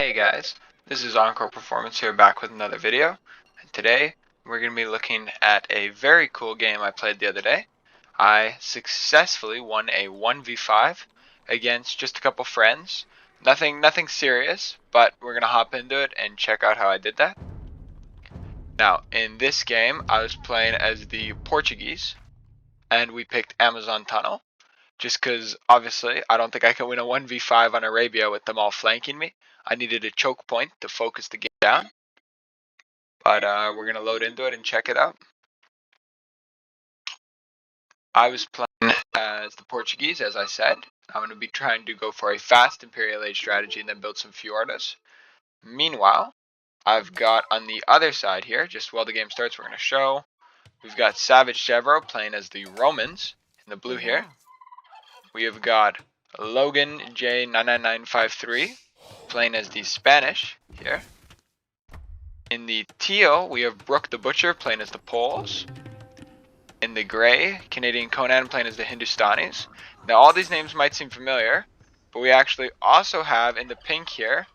Hey guys, this is Encore Performance here back with another video, and today we're going to be looking at a very cool game I played the other day. I successfully won a 1v5 against just a couple friends. Nothing serious, but we're going to hop into it and check out how I did that. Now, in this game, I was playing as the Portuguese, and we picked Amazon Tunnel. Just because, obviously, I don't think I can win a 1v5 on Arabia with them all flanking me. I needed a choke point to focus the game down. But we're going to load into it and check it out. I was playing as the Portuguese, as I said. I'm going to be trying to go for a fast Imperial Age strategy and then build some Fjordas. Meanwhile, I've got on the other side here, just while the game starts, we're going to show. We've got Savage Chevro playing as the Romans in the blue here. We have got Logan J99953 playing as the Spanish here. In the teal, we have Brooke the Butcher playing as the Poles. In the gray, Canadian Conan playing as the Hindustanis. Now all these names might seem familiar, but we actually also have in the pink here,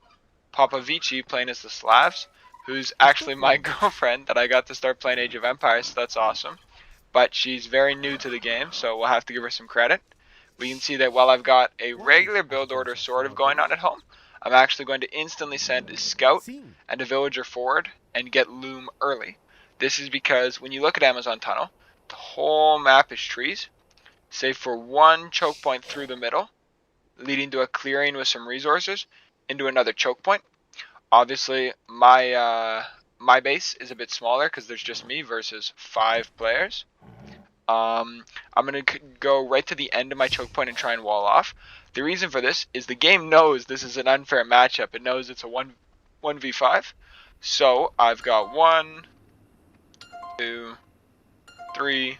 Papa Vici playing as the Slavs, who's actually my girlfriend that I got to start playing Age of Empires, so that's awesome. But she's very new to the game, so we'll have to give her some credit. We can see that while I've got a regular build order sort of going on at home, I'm actually going to instantly send a scout and a villager forward and get loom early. This is because when you look at Amazon Tunnel, the whole map is trees, save for one choke point through the middle, leading to a clearing with some resources into another choke point. Obviously, my base is a bit smaller because there's just me versus 5 players. I'm going to go right to the end of my choke point and try and wall off. The reason for this is the game knows this is an unfair matchup. It knows it's a 1v5. So I've got 1, 2, 3,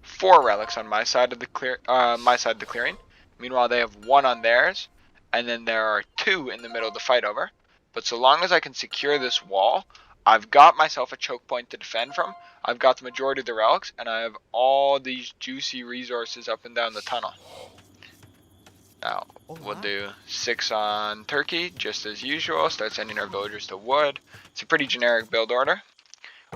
4 relics on my side of the clearing. Meanwhile, they have 1 on theirs, and then there are 2 in the middle of the fight over. But so long as I can secure this wall, I've got myself a choke point to defend from. I've got the majority of the relics, and I have all these juicy resources up and down the tunnel. Now, we'll do 6 on Turkey, just as usual. Start sending our villagers to wood. It's a pretty generic build order.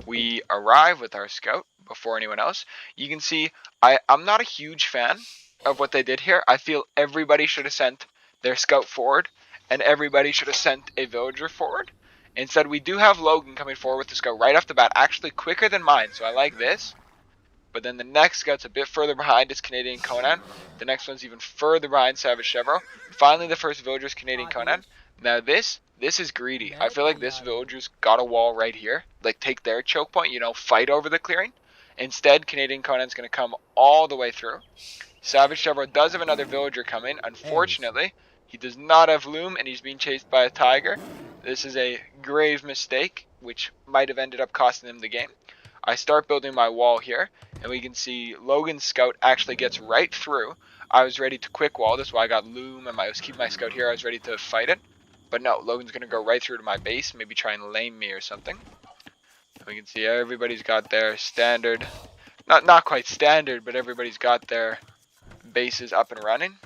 We arrive with our scout before anyone else. You can see I'm not a huge fan of what they did here. I feel everybody should have sent their scout forward, and everybody should have sent a villager forward. Instead, we do have Logan coming forward with the scout right off the bat, actually quicker than mine, so I like this. But then the next scout's a bit further behind is Canadian Conan. The next one's even further behind Savage Chevro. Finally, the first villager is Canadian Conan. Now this is greedy. I feel like this villager's got a wall right here. Like, take their choke point, fight over the clearing. Instead, Canadian Conan's going to come all the way through. Savage Chevro does have another villager coming. Unfortunately, he does not have loom, and he's being chased by a tiger. This is a grave mistake, which might have ended up costing him the game. I start building my wall here, and we can see Logan's scout actually gets right through. I was ready to quick wall. That's why I got loom, and I was keeping my scout here. I was ready to fight it. But no, Logan's going to go right through to my base, maybe try and lame me or something. And we can see everybody's got their standard, not quite standard, but everybody's got their bases up and running.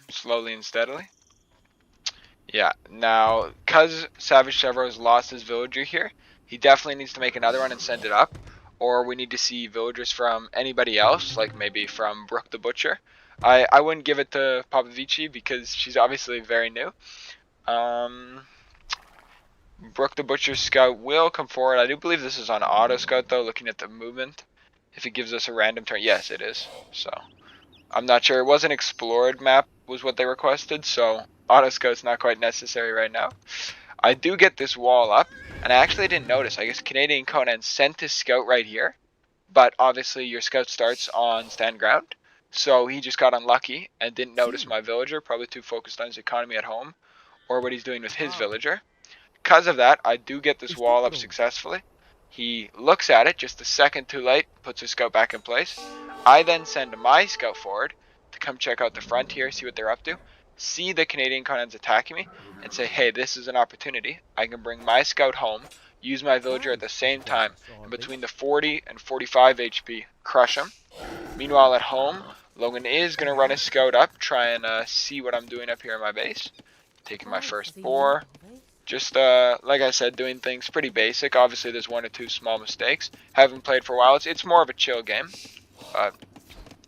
Slowly and steadily. Yeah, now, because Savage Chevro has lost his villager here, he definitely needs to make another one and send it up. Or we need to see villagers from anybody else, like maybe from Brooke the Butcher. I wouldn't give it to Papa Vici because she's obviously very new. Brooke the Butcher's scout will come forward. I do believe this is on auto scout though, looking at the movement. If it gives us a random turn, yes it is. So I'm not sure. It was an explored map was what they requested, so auto scout's not quite necessary right now. I do get this wall up, and I actually didn't notice. I guess Canadian Conan sent his scout right here, but obviously your scout starts on stand ground, so he just got unlucky and didn't notice my villager, probably too focused on his economy at home, or what he's doing with his villager. Because of that, I do get this wall up successfully. He looks at it just a second too late, puts his scout back in place. I then send my scout forward to come check out the front here, see what they're up to, see the Canadian Conan's attacking me, and say, hey, this is an opportunity. I can bring my scout home, use my villager at the same time, and between the 40 and 45 HP, crush him. Meanwhile, at home, Logan is going to run his scout up, try and see what I'm doing up here in my base. Taking my first boar. Just, like I said, doing things pretty basic. Obviously, there's one or two small mistakes. Haven't played for a while. It's more of a chill game. But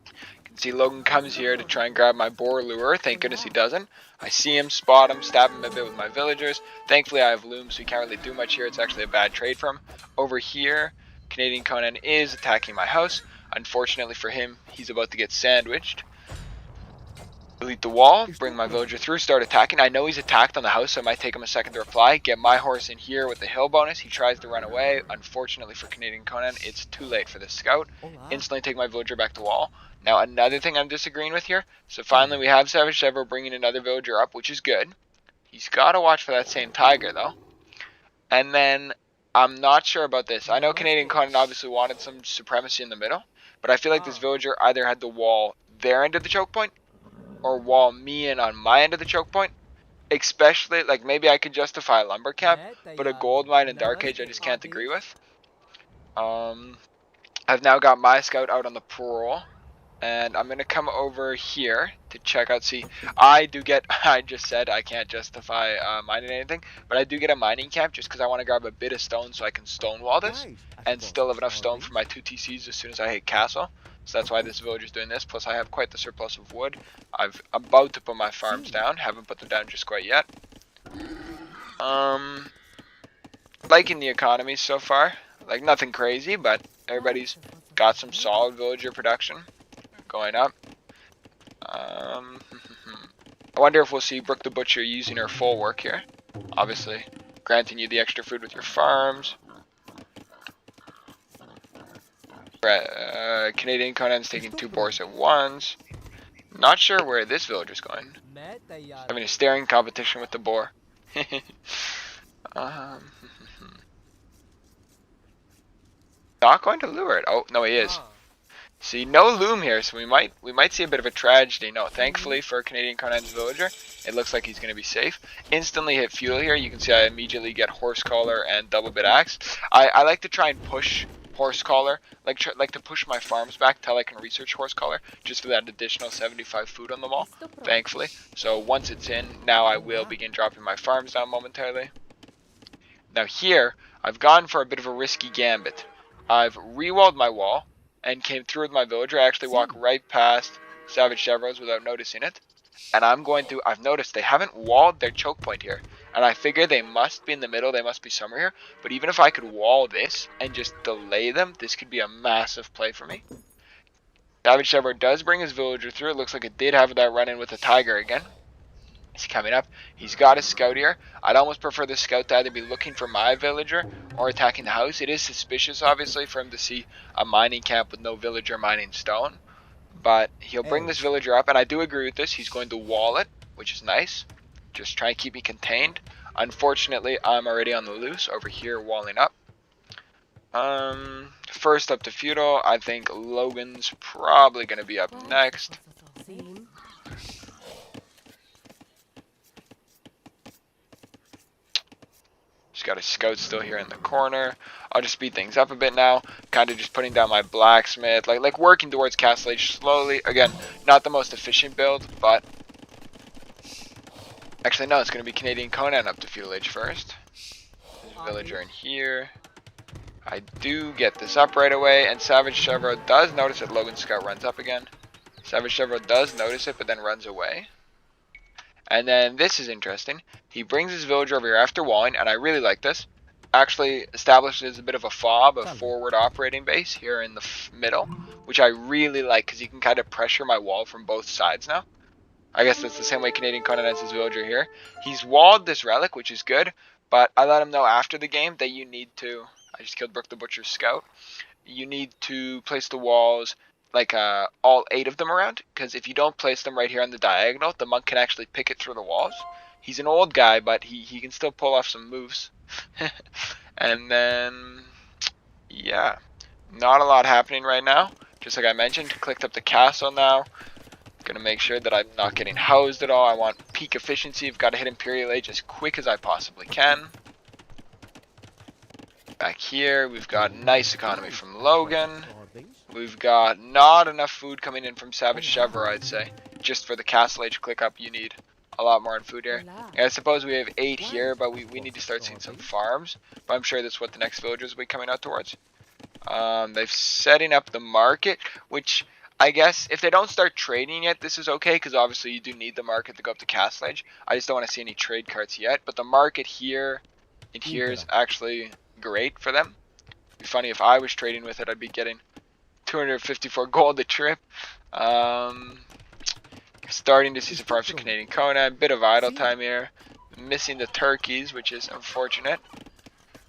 you can see Logan comes here to try and grab my boar lure. Thank goodness he doesn't. I see him, spot him, stab him a bit with my villagers. Thankfully, I have loom, so he can't really do much here. It's actually a bad trade for him. Over here, Canadian Conan is attacking my house. Unfortunately for him, he's about to get sandwiched. Delete the wall, bring my villager through, start attacking. I know he's attacked on the house, so it might take him a second to reply. Get my horse in here with the hill bonus. He tries to run away. Unfortunately for Canadian Conan, it's too late for this scout. Instantly take my villager back to wall. Now another thing I'm disagreeing with here. So finally we have Savage Devo bringing another villager up, which is good. He's got to watch for that same tiger though. And then I'm not sure about this. I know Canadian Conan obviously wanted some supremacy in the middle, but I feel like this villager either had to wall their end of the choke point or wall me in on my end of the choke point. Especially, like, maybe I could justify a lumber camp, but a gold mine and dark age I just can't agree with. I've now got my scout out on the parole, and I'm gonna come over here to check out. See, I just said I can't justify mining anything, but I do get a mining camp just because I want to grab a bit of stone so I can stonewall this and still have enough stone for my 2 TCs as soon as I hit castle. So that's why this villager's doing this. Plus I have quite the surplus of wood. I'm about to put my farms down. Haven't put them down just quite yet. Liking the economy so far. Like nothing crazy, but everybody's got some solid villager production going up. I wonder if we'll see Brooke the Butcher using her full work here. Obviously, granting you the extra food with your farms. Canadian Conan's taking 2 boars at once. Not sure where this villager's going. Having a staring competition with the boar. Not going to lure it. Oh no, he is. See, no loom here, so we might see a bit of a tragedy. No, thankfully for Canadian Conan's villager, it looks like he's going to be safe. Instantly hit fuel here. You can see I immediately get horse collar and double bit axe. I like to try and push horse collar, like to push my farms back till I can research horse collar, just for that additional 75 food on the wall, thankfully. So once it's in, now I will begin dropping my farms down momentarily. Now here, I've gone for a bit of a risky gambit. I've re-walled my wall and came through with my villager. I actually walk right past Savage Devo's without noticing it. And I've noticed they haven't walled their choke point here. And I figure they must be in the middle, they must be somewhere here. But even if I could wall this and just delay them, this could be a massive play for me. Savage Devo does bring his villager through. It looks like it did have that run-in with the tiger again. He's coming up. He's got a scout here. I'd almost prefer the scout to either be looking for my villager or attacking the house. It is suspicious, obviously, for him to see a mining camp with no villager mining stone. But he'll bring this villager up, and I do agree with this. He's going to wall it, which is nice. Just try and keep me contained. Unfortunately, I'm already on the loose over here walling up. First up to feudal. I think Logan's probably going to be up next. Got a scout still here in the corner. I'll just speed things up a bit now. Kind of just putting down my blacksmith. Like working towards Castle Age slowly. Again, not the most efficient build, but... Actually, no, it's going to be Canadian Conan up to Feudal Age first. There's a villager in here. I do get this up right away. And Savage Devo does notice that Logan's scout runs up again. Savage Devo does notice it, but then runs away. And then this is interesting. He brings his villager over here after walling, and I really like this. Actually establishes a bit of a fob, a forward operating base here in the middle, which I really like because he can kind of pressure my wall from both sides now. I guess that's the same way Canadian Conan has his villager here. He's walled this relic, which is good, but I let him know after the game that you need to... I just killed Brooke the Butcher's scout. You need to place the walls... like all 8 of them around, because if you don't place them right here on the diagonal, the monk can actually pick it through the walls. He's an old guy, but he can still pull off some moves. And then, yeah, not a lot happening right now. Just like I mentioned, clicked up the castle now. Gonna make sure that I'm not getting housed at all. I want peak efficiency. I've got to hit Imperial Age as quick as I possibly can. Back here, we've got nice economy from Logan. We've got not enough food coming in from Savage Devo, I'd say. Just for the Castle Age click up you need a lot more on food here. And I suppose we have 8 here, but we need to start seeing some farms. But I'm sure that's what the next villagers will be coming out towards. They're setting up the market, which I guess if they don't start trading yet, this is okay, because obviously you do need the market to go up to Castle Age. I just don't want to see any trade carts yet. But the market here and here is actually great for them. It'd be funny if I was trading with it, I'd be getting 254 gold a trip. Starting to see some farms for Canadian Conan. Bit of idle time here. Missing the turkeys, which is unfortunate.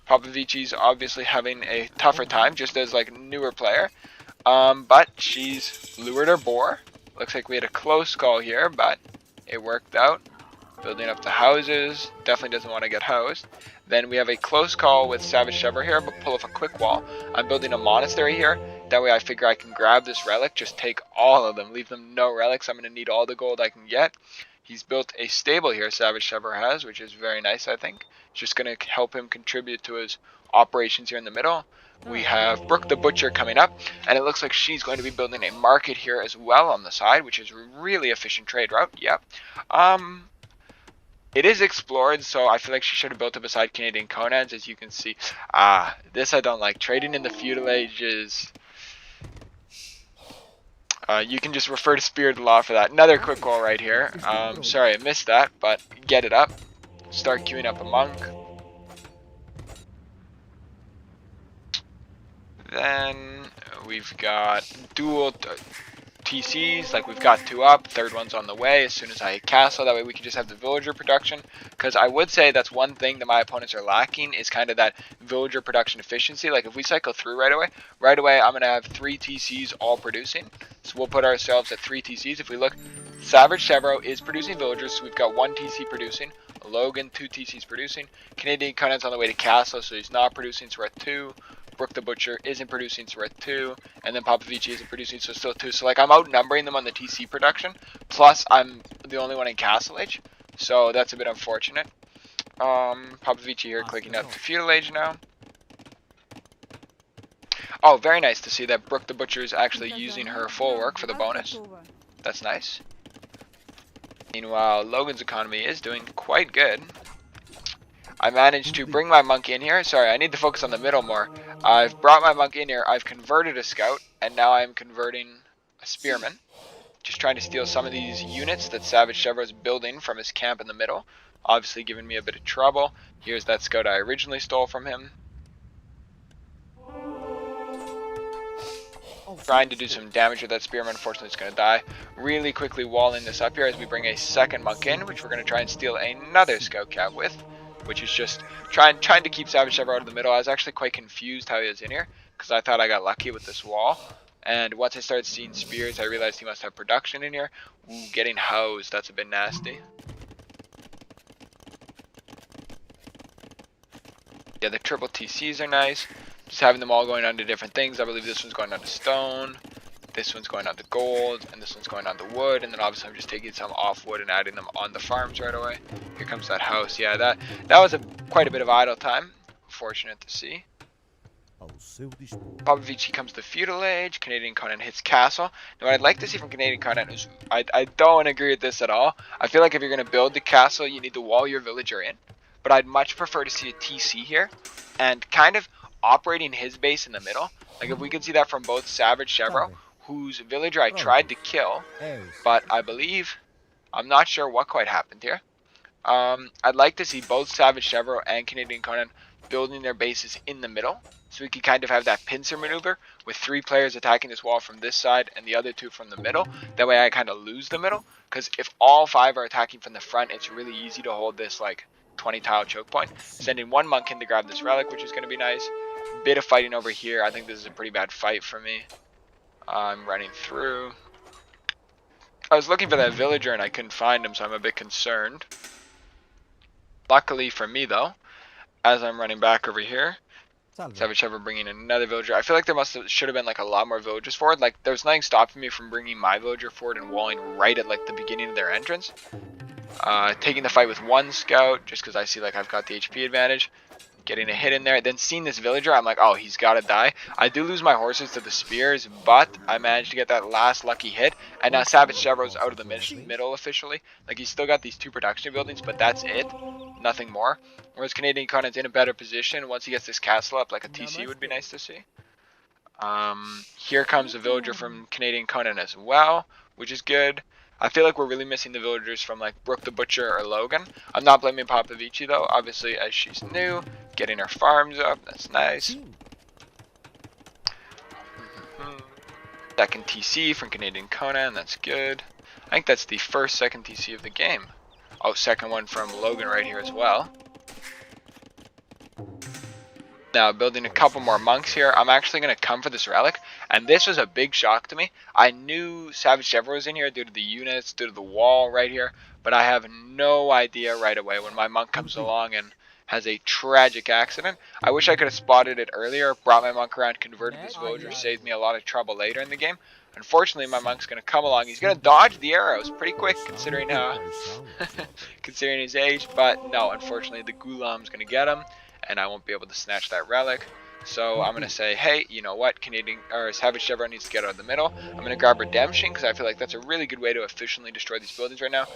Popovici's obviously having a tougher time, just as like a newer player. But she's lured her boar. Looks like we had a close call here, but it worked out. Building up the houses. Definitely doesn't want to get housed. Then we have a close call with Savage Shepherd here, but pull off a quick wall. I'm building a monastery here. That way I figure I can grab this relic, just take all of them, leave them no relics. I'm going to need all the gold I can get. He's built a stable here, Savage Shepherd has, which is very nice, I think. It's just going to help him contribute to his operations here in the middle. We have Brooke the Butcher coming up, and it looks like she's going to be building a market here as well on the side, which is a really efficient trade route. Yep. It is explored, so I feel like she should have built it beside Canadian Conans, as you can see. This I don't like. Trading in the feudal ages. You can just refer to Spirit Law for that. Another quick wall right here. Sorry I missed that, but get it up. Start queuing up a monk. Then we've got dual TCs, like we've got 2 up, third one's on the way as soon as I castle. That way we can just have the villager production, because I would say that's one thing that my opponents are lacking, is kind of that villager production efficiency. Like if we cycle through right away I'm going to have 3 TCs all producing, so we'll put ourselves at 3 TCs. If we look, Savage Chevro is producing villagers, so we've got 1 TC producing, Logan 2 TCs producing, Canadian Conan's on the way to castle, so he's not producing, so we're at 2. Brooke the Butcher isn't producing, so we're at 2, and then Popovici isn't producing, so still 2. So like I'm outnumbering them on the TC production, plus I'm the only one in Castle Age, so that's a bit unfortunate. Popovici here clicking up to Feudal Age now. Oh, very nice to see that Brooke the Butcher is actually using her full work for the bonus. That's nice. Meanwhile, Logan's economy is doing quite good. I managed to bring my monk in here. Sorry, I need to focus on the middle more. I've brought my monk in here. I've converted a scout, and now I'm converting a spearman. Just trying to steal some of these units that Savage Chevro's building from his camp in the middle. Obviously giving me a bit of trouble. Here's that scout I originally stole from him. Trying to do some damage with that spearman. Unfortunately, it's going to die. Really quickly walling this up here as we bring a second monk in, which we're going to try and steal another scout cap with. Which is just trying to keep Savage Shepherd out of the middle. I was actually quite confused how he was in here, because I thought I got lucky with this wall. And once I started seeing spears, I realized he must have production in here. Ooh, getting housed, that's a bit nasty. Yeah, the triple TCs are nice. Just having them all going on to different things. I believe this one's going on to stone. This one's going on to gold, and this one's going on to wood, and then obviously I'm just taking some off wood and adding them on the farms right away. Here comes that house. Yeah, that was quite a bit of idle time. Fortunate to see. Popovici comes to Feudal Age. Canadian Conan hits Castle. Now what I'd like to see from Canadian Conan is, I don't agree with this at all. I feel like if you're going to build the castle, you need to wall your villager in. But I'd much prefer to see a TC here, and kind of operating his base in the middle. Like if we could see that from both Savage Chevro, whose villager I tried to kill, but I believe, I'm not sure what quite happened here. I'd like to see both Savage Chevro and Canadian Conan building their bases in the middle, so we could kind of have that pincer maneuver with 3 players attacking this wall from this side and the other 2 from the middle. That way I kind of lose the middle, because if all 5 are attacking from the front, it's really easy to hold this like 20 tile choke point. Sending 1 monk in to grab this relic, which is going to be nice. Bit of fighting over here. I think this is a pretty bad fight for me. I'm running through. I was looking for that villager and I couldn't find him, so I'm a bit concerned. Luckily for me though, as I'm running back over here, Savage Shepherd bringing another villager. I feel like there should have been like a lot more villagers forward. Like there was nothing stopping me from bringing my villager forward and walling right at like the beginning of their entrance. Taking the fight with 1 scout just because I see like I've got the HP advantage. Getting a hit in there. Then seeing this villager, I'm like, oh, he's got to die. I do lose my horses to the spears, but I managed to get that last lucky hit. And now Savage Chevro's out of the middle officially. Like, he's still got these 2 production buildings, but that's it. Nothing more. Whereas Canadian Conan's in a better position. Once he gets this castle up, like a TC would be nice to see. Here comes a villager from Canadian Conan as well, which is good. I feel like we're really missing the villagers from like Brooke the Butcher or Logan. I'm not blaming Papavici though, obviously, as she's new, getting her farms up. That's nice. Second TC from Canadian Conan. That's good. I think that's the second TC of the game. Oh, second one from Logan right here as well. Now building a couple more monks here. I'm actually going to come for this relic, and this was a big shock to me. I knew Savage Chevro was in here due to the units, due to the wall right here, but I have no idea right away when my monk comes along and has a tragic accident. I wish I could have spotted it earlier, brought my monk around, converted this villager, saved me a lot of trouble later in the game. Unfortunately, my monk's going to come along. He's going to dodge the arrows pretty quick considering considering his age, but no, unfortunately the Ghulam's going to get him, and I won't be able to snatch that relic. So I'm going to say, hey, you know what, Savage Chevron needs to get out of the middle. I'm going to grab Redemption because I feel like that's a really good way to efficiently destroy these buildings right now.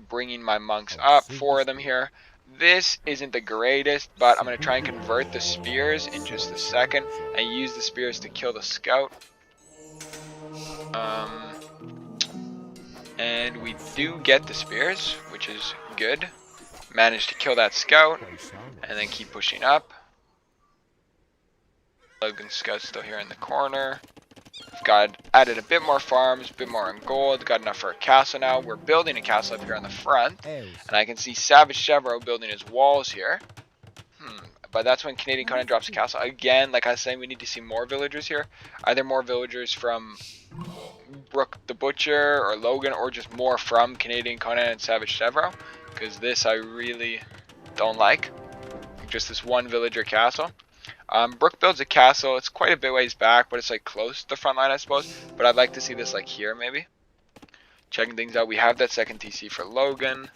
Bringing my monks up, 4 of them here. This isn't the greatest, but I'm going to try and convert the spears in just a second and use the spears to kill the scout. And we do get the spears, which is good. Managed to kill that scout and then keep pushing up. Logan Scout's still here in the corner. We've got added a bit more farms, a bit more in gold, got enough for a castle now. We're building a castle up here on the front, and I can see Savage Chevro building his walls here. But that's when Canadian Conan drops a castle. Again, like I was saying, we need to see more villagers here. Either more villagers from Brooke the Butcher or Logan, or just more from Canadian Conan and Savage Chevro, because this I really don't like. Just this one villager castle. Brooke builds a castle. It's quite a bit ways back, but it's like close to the front line, I suppose. But I'd like to see this like here, maybe. Checking things out. We have that second TC for Logan.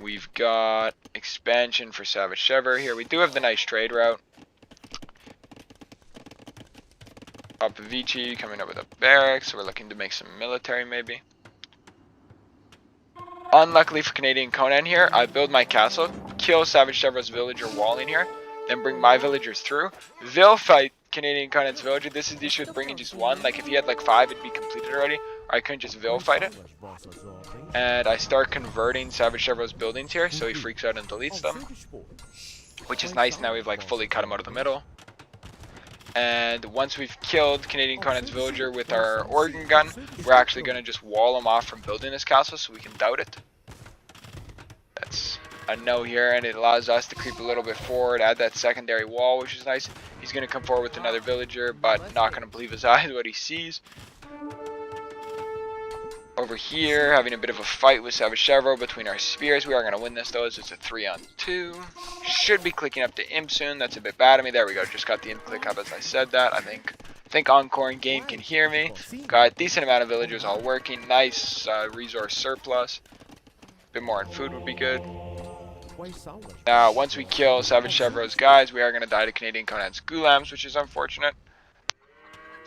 We've got expansion for Savage Chevro here. We do have the nice trade route. Papavici coming up with a barracks. So we're looking to make some military, maybe. Unluckily for Canadian Conan here, I build my castle, kill Savage Chevro's villager wall in here, then bring my villagers through. They'll fight Canadian Conan's villager. This is the issue with bringing just one. Like if he had like 5, it'd be completed already. Or I couldn't just Vil fight it. And I start converting Savage Chevro's buildings here, so he freaks out and deletes them. Which is nice, now we've like fully cut him out of the middle. And once we've killed Canadian Conan's villager with our organ gun, we're actually going to just wall him off from building this castle so we can doubt it. That's a no here, and it allows us to creep a little bit forward, add that secondary wall, which is nice. He's going to come forward with another villager, but not going to believe his eyes what he sees. Over here, having a bit of a fight with Savage Chevro between our spears. We are going to win this though, as it's a 3-on-2. Should be clicking up to imp soon. That's a bit bad of me. There we go. Just got the imp click up as I said that. I think Encore in game can hear me. Got a decent amount of villagers all working. Nice resource surplus. A bit more in food would be good. Now, once we kill Savage Chevro's guys, we are going to die to Canadian Conan's Ghulams, which is unfortunate.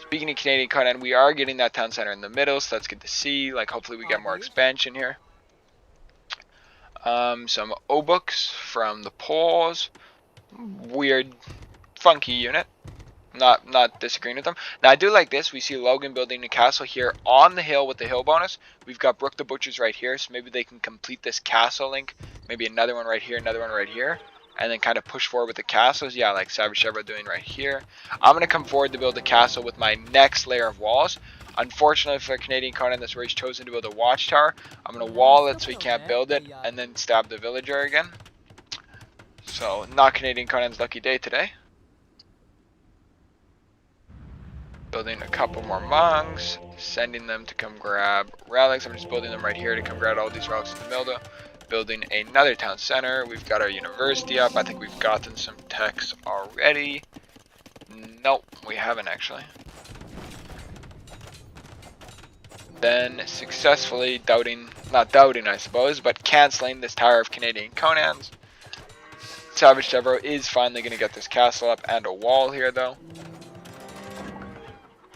Speaking of Canadian Conan, we are getting that town center in the middle, so that's good to see. Like, hopefully we get more expansion here. Some O-books from the Poles. Weird, funky unit. Not disagreeing with them. Now, I do like this. We see Logan building a castle here on the hill with the hill bonus. We've got Brooke the Butchers right here, so maybe they can complete this castle link. Maybe another one right here, another one right here. And then kind of push forward with the castles. Yeah, like Savage Chevro doing right here. I'm going to come forward to build a castle with my next layer of walls. Unfortunately for Canadian Conan, that's where he's chosen to build a watchtower. I'm going to wall it so he can't build it, and then stab the villager again. So, not Canadian Conan's lucky day today. Building a couple more monks, sending them to come grab relics. I'm just building them right here to come grab all these relics in the middle. Building another town center. We've got our university up. I think we've gotten some techs already. Nope, we haven't actually. Then successfully not doubting I suppose, but cancelling this Tower of Canadian Conan's. Savage Devereaux is finally going to get this castle up and a wall here, though.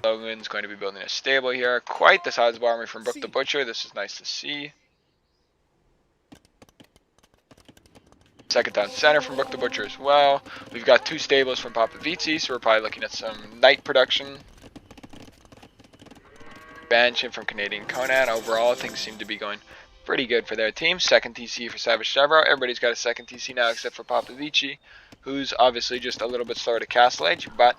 Logan's going to be building a stable here. Quite the sizable army from Brook the Butcher. This is nice to see. Second down center from Brook the Butcher as well. We've got 2 stables from Papavizzi, so we're probably looking at some knight production. Expansion from Canadian Conan. Overall, things seem to be going pretty good for their team. Second TC for Savage Devereaux. Everybody's got a second TC now except for Papavizzi, who's obviously just a little bit slower to Castle Age, but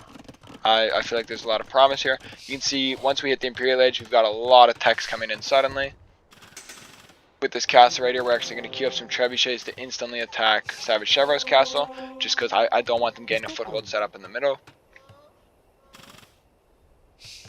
I feel like there's a lot of promise here. You can see once we hit the Imperial Age, we've got a lot of techs coming in suddenly. With this castle right here, we're actually going to queue up some trebuchets to instantly attack Savage Devereaux's castle, just because I don't want them getting a foothold set up in the middle.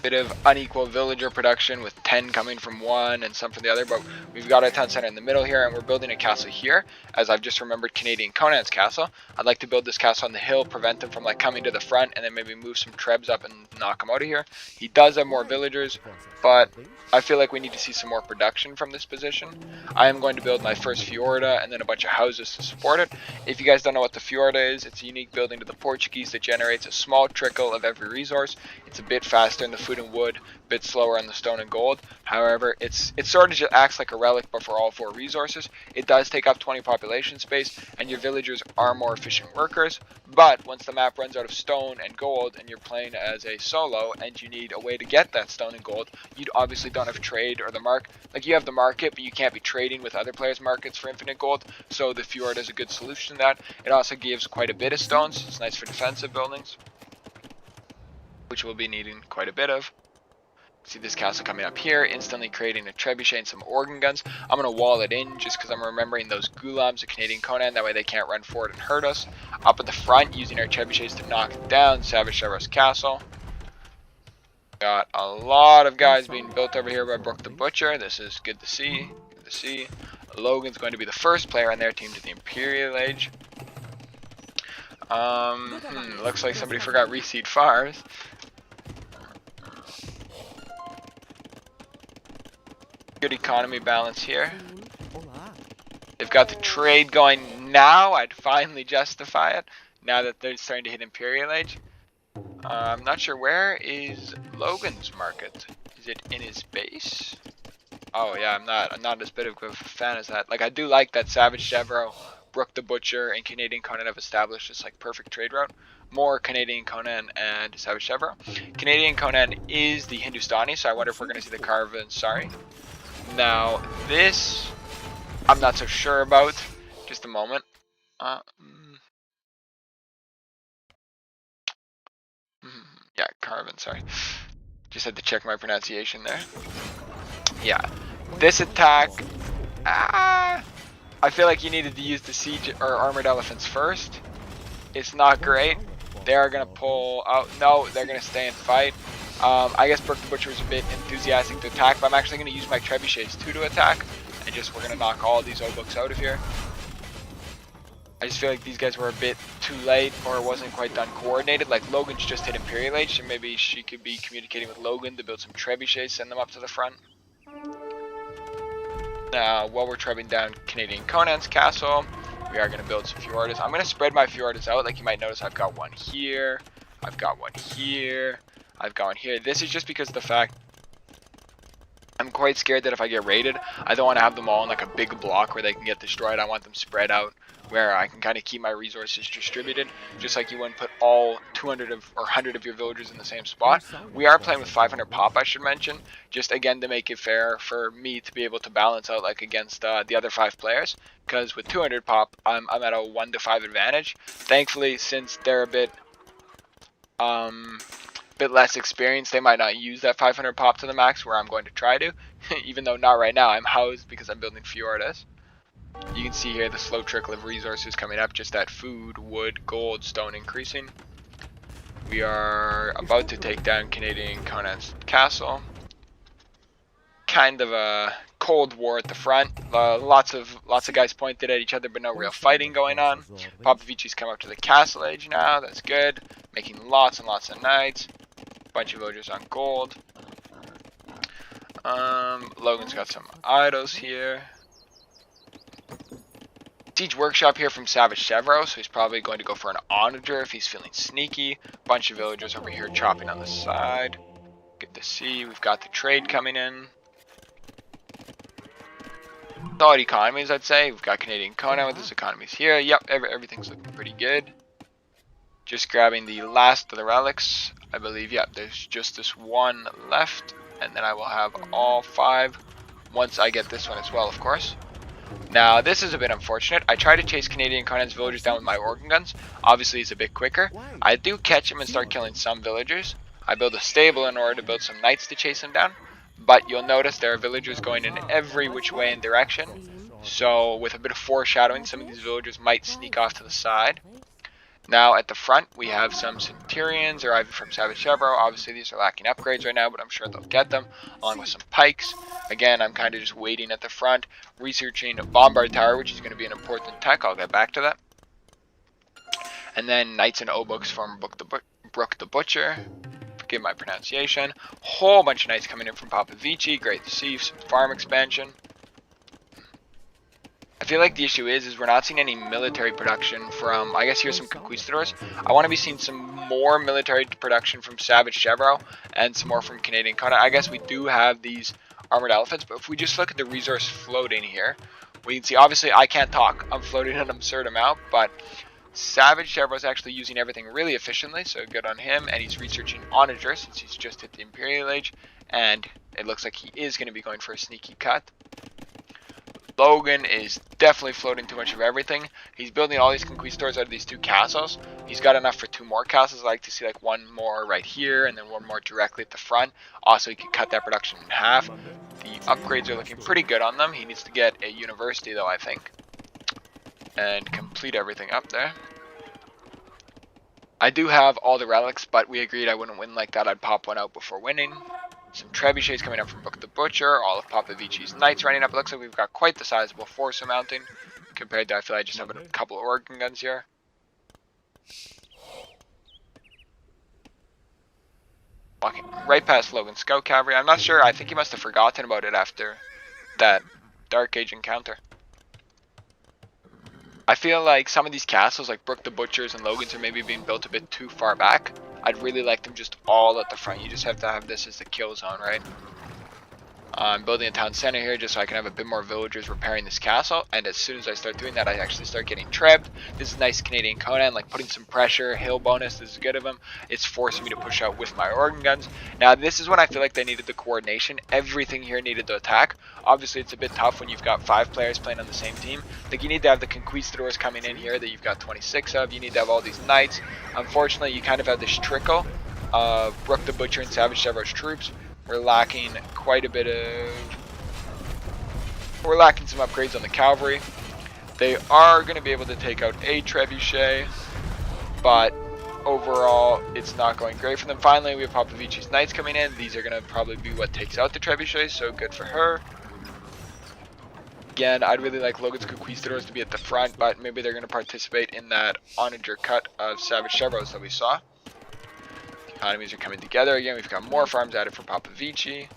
Bit of unequal villager production with 10 coming from one and some from the other, but we've got our town center in the middle here, and we're building a castle here. As I've just remembered Canadian Conan's castle, I'd like to build this castle on the hill, prevent them from like coming to the front, and then maybe move some trebs up and knock them out of here. He does have more villagers, but I feel like we need to see some more production from this position. I am going to build my first Fiorda and then a bunch of houses to support it. If you guys don't know what the Fiorda is, it's a unique building to the Portuguese that generates a small trickle of every resource. It's a bit faster in the food and wood, a bit slower on the stone and gold. However, it sort of just acts like a relic, but for all 4 resources. It does take up 20 population space, and your villagers are more efficient workers. But once the map runs out of stone and gold, and you're playing as a solo, and you need a way to get that stone and gold, you obviously don't have trade or the mark. Like, you have the market, but you can't be trading with other players' markets for infinite gold. So the Fjord is a good solution to that. It also gives quite a bit of stones. It's nice for defensive buildings, which we'll be needing quite a bit of. See this castle coming up here, instantly creating a trebuchet and some organ guns. I'm going to wall it in just because I'm remembering those gulams of Canadian Conan. That way they can't run forward and hurt us. Up at the front, using our trebuchets to knock down Savage Devereaux's castle. Got a lot of guys being built over here by Brook the Butcher. This is good to see. Good to see. Logan's going to be the first player on their team to the Imperial Age. Looks like somebody forgot Reseed Farms. Good economy balance here. They've got the trade going now. I'd finally justify it now that they're starting to hit Imperial Age. I'm not sure, where is Logan's market? Is it in his base? Oh yeah, I'm not as big of a fan as that. Like, I do like that Savage Devereaux, Brook the Butcher, and Canadian Conan have established this like perfect trade route. More Canadian Conan and Savage Devereaux. Canadian Conan is the Hindustani, so I wonder if we're going to see the Caravanserai. Now, this, I'm not so sure about. Just a moment. Yeah, Caravanserai. Just had to check my pronunciation there. Yeah. This attack, I feel like you needed to use the siege or armored elephants first. It's not great. They are going to pull out. No, they're going to stay and fight. I guess Brook the Butcher was a bit enthusiastic to attack, but I'm actually going to use my trebuchets too to attack. And we're going to knock all of these obuks out of here. I just feel like these guys were a bit too late, or it wasn't quite done coordinated. Like, Logan's just hit Imperial Age, so maybe she could be communicating with Logan to build some trebuchets, send them up to the front. Now, while we're trebbing down Canadian Conan's castle, we are going to build some Fjordas. I'm going to spread my Fjordas out. Like, you might notice I've got one here, I've got one here, I've got one here. This is just because of the fact I'm quite scared that if I get raided, I don't want to have them all in like a big block where they can get destroyed. I want them spread out where I can kind of keep my resources distributed, just like you wouldn't put all 200 or 100 of your villagers in the same spot. We are playing with 500 pop, I should mention, just again to make it fair for me to be able to balance out like against the other 5 players, because with 200 pop, I'm at a 1 to 5 advantage. Thankfully, since they're a bit less experienced, they might not use that 500 pop to the max, where I'm going to try to, even though not right now. I'm housed because I'm building Fjordas. You can see here the slow trickle of resources coming up, just that food, wood, gold, stone increasing. We are about to take down Canadian Conan's castle. Kind of a cold war at the front. Lots of guys pointed at each other, but no real fighting going on. Papavicci's come up to the castle age now. That's good. Making lots and lots of knights. Bunch of villagers on gold. Logan's got some idols here. Siege Workshop here from Savage Chevro, so he's probably going to go for an onager if he's feeling sneaky. Bunch of villagers over here chopping on the side. Good to see. We've got the trade coming in. Solid economies, I'd say. We've got Canadian Conan with his economies here. Yep, everything's looking pretty good. Just grabbing the last of the relics. I believe, yeah, there's just this one left. And then I will have all 5 once I get this one as well, of course. Now, this is a bit unfortunate. I try to chase Canadian Conan's villagers down with my organ guns. Obviously, it's a bit quicker. I do catch him and start killing some villagers. I build a stable in order to build some knights to chase him down. But you'll notice there are villagers going in every which way and direction. So, with a bit of foreshadowing, some of these villagers might sneak off to the side. Now, at the front, we have some Centurions arriving from Savage Chevro. Obviously, these are lacking upgrades right now, but I'm sure they'll get them, along with some pikes. Again, I'm kind of just waiting at the front, researching a Bombard Tower, which is going to be an important tech. I'll get back to that. And then Knights and Obuks from Brook the Butcher. Forgive my pronunciation. Whole bunch of Knights coming in from Papa Vici. Great to see. Some farm expansion. I feel like the issue is we're not seeing any military production from, I guess here's some conquistadors. I want to be seeing some more military production from Savage Chevro and some more from Canadian Conan. I guess we do have these armored elephants, but if we just look at the resource floating here, we can see, obviously I can't talk. I'm floating an absurd amount, but Savage Chevro is actually using everything really efficiently, so good on him, and he's researching onager since he's just hit the Imperial Age, and it looks like he is going to be going for a sneaky cut. Logan is definitely floating too much of everything. He's building all these conquistadors out of these 2 castles. He's got enough for 2 more castles. I like to see like 1 more right here and then 1 more directly at the front. Also, he could cut that production in half. The upgrades are looking pretty good on them. He needs to get a university though, I think, and complete everything up there. I do have all the relics, but we agreed I wouldn't win like that. I'd pop one out before winning. Some trebuchets coming up from Brook the Butcher. All of Papa Vici's knights running up. It looks like we've got quite the sizable force mounting compared to, I feel like I just have a couple of organ guns here. Walking right past Logan's scout cavalry. I'm not sure. I think he must have forgotten about it after that Dark Age encounter. I feel like some of these castles, like Brook the Butchers and Logan's, are maybe being built a bit too far back. I'd really like them just all at the front. You just have to have this as the kill zone, right? I'm building a town center here just so I can have a bit more villagers repairing this castle. And as soon as I start doing that, I actually start getting trebbed. This is nice Canadian Conan, like putting some pressure, hill bonus, this is good of him. It's forcing me to push out with my organ guns. Now this is when I feel like they needed the coordination. Everything here needed to attack. Obviously it's a bit tough when you've got 5 players playing on the same team. Like you need to have the conquistadors coming in here that you've got 26 of. You need to have all these knights. Unfortunately, you kind of have this trickle of Brook the Butcher and Savage Chevro's troops. We're lacking quite a bit of... We're lacking some upgrades on the cavalry. They are going to be able to take out a trebuchet, but overall, it's not going great for them. Finally, we have Papa Vici's knights coming in. These are going to probably be what takes out the trebuchet, so good for her. Again, I'd really like Logan's conquistadors to be at the front, but maybe they're going to participate in that onager cut of Savage Chevros that we saw. Economies are coming together again. We've got more farms added for Papa Vici.